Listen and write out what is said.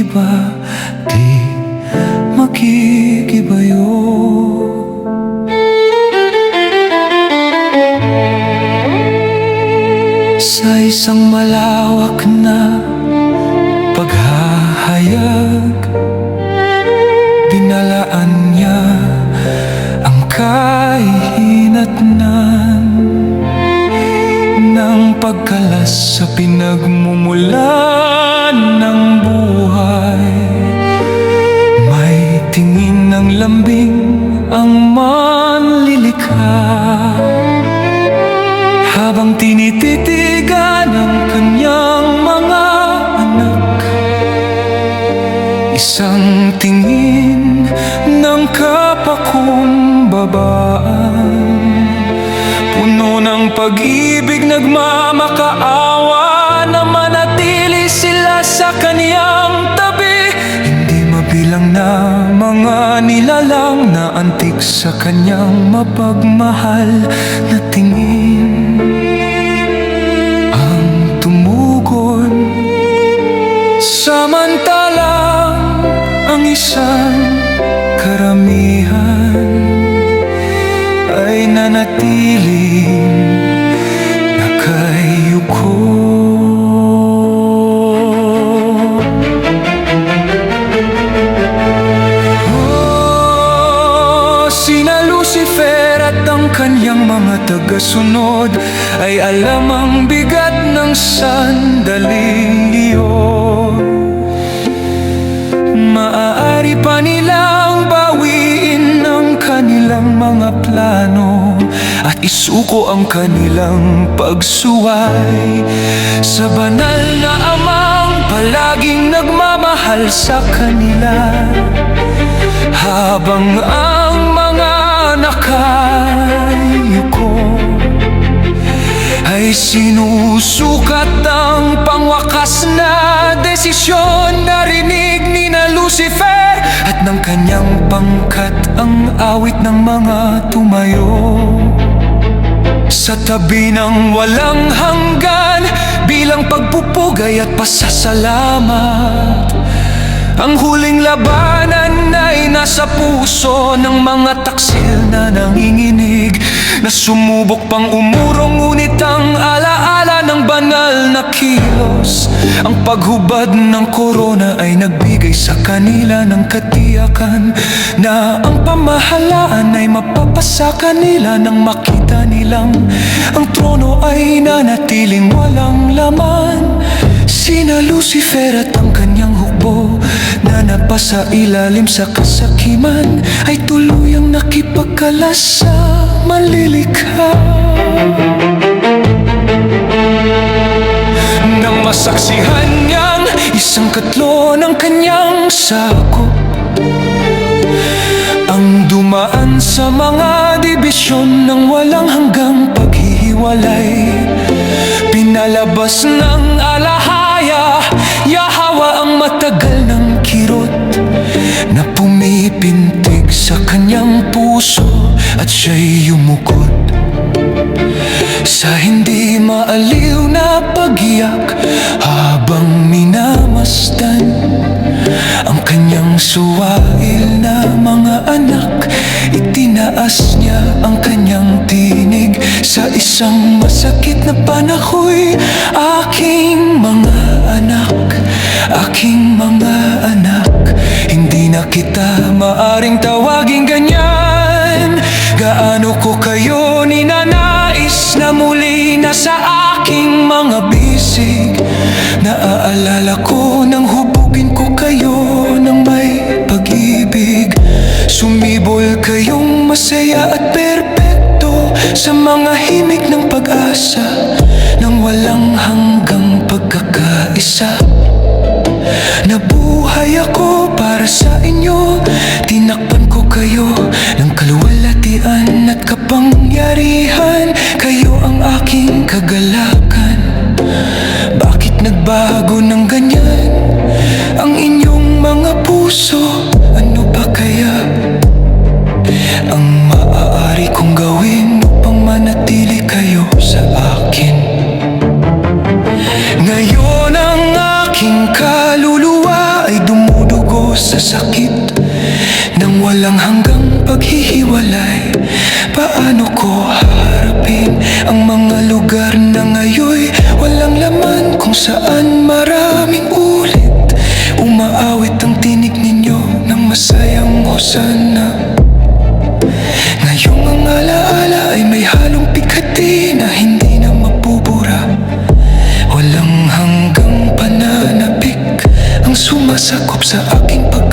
iba, di makikibayo. Sa isang malawak na paghahayag, dinalaan niya ang kahihinatnan ng pagkalas sa pinagmumulan ng buhay. May tingin ng lambing ang manlilikha, habang tinititigan ang kanyang mga anak. Isang tingin ng kapakumbabaan, puno ng pag-ibig, nagmamakaawa na manatili sila sa kaniyang tabi. Hindi mabilang na mga nilalang na antig sa kanyang mapagmahal na tingin ang tumugon. Samantalang ang isang karamihan ay nanatiling nakayuko. Sina Lucifer at ang kanyang mga tagasunod ay alam ang bigat ng sandaling iyon. Maaari pa nilang bawiin ang kanilang mga plano at isuko ang kanilang pagsuway sa banal na amang palaging nagmamahal sa kanila, habang ang mga nakayuko ay sinusukat ang pangwakas na desisyon. Narinig ni na Lucifer at ng kanyang pangkat ang awit ng mga tumayo sa tabi ng walang hanggan bilang pagpupugay at pasasalamat. Ang huling labanan ay nasa puso ng mga taksil na nanginginig, na sumubok pang umurong, ngunit ang alaala ng banal na kilos, ang paghubad ng korona ay nagbigay sa kanila ng katiyakan na ang pamahalaan ay mapapasa kanila nang makita nilang ang trono ay nanatiling walang laman. Sina Lucifer at ang kanyang hukbo na napasa ilalim sa kasakiman ay tuluyang nakipagkalas sa manlilikha. Nang masaksihan niyang isang katlo ng kanyang sakop ang dumaan sa mga dibisyon ng walang hanggang paghihiwalay, pinalabas ng alahaya Yahawa ang matagal ng kirot na pumipintig sa kanyang puso, at siya'y yumukot sa hindi maaliw na pag-iyak habang minamasdan ang kanyang suwail na mga anak. Itinaas niya ang kanyang tinig sa isang masakit na panahoy. Aking mga anak, aking mga anak, hindi na kita maaring tawaging ganyan. Gaano ko kayo ninanais na muli na sa aking mga bisig. Naaalala ko nang hubugin ko kayo ng may pag-ibig. Sumibol kayong masaya at perpekto sa mga himig ng pag-asa, nang walang hanggang pagkakaisa. Nabuhay ako para sa inyo, tinakpan ko kayo ng kaluwalhatian at kapangyarihan. Kayo ang aking kagalakan. Bakit nagbago ng ganyan ang inyong mga puso? Ano ba kaya ang maaari kong gawin upang manatili kayo sa akin? Ngayon ang sakit ng walang hanggang paghihiwalay. Paano ko haharapin ang mga lugar na ngayoy walang laman, kung saan maraming ulit umaawit ang tinig ninyo ng masayang hosana. Ngayong ang alaala ay may halong pikati na hindi na mapubura. Walang hanggang pananabik ang sumasakop sa aking pag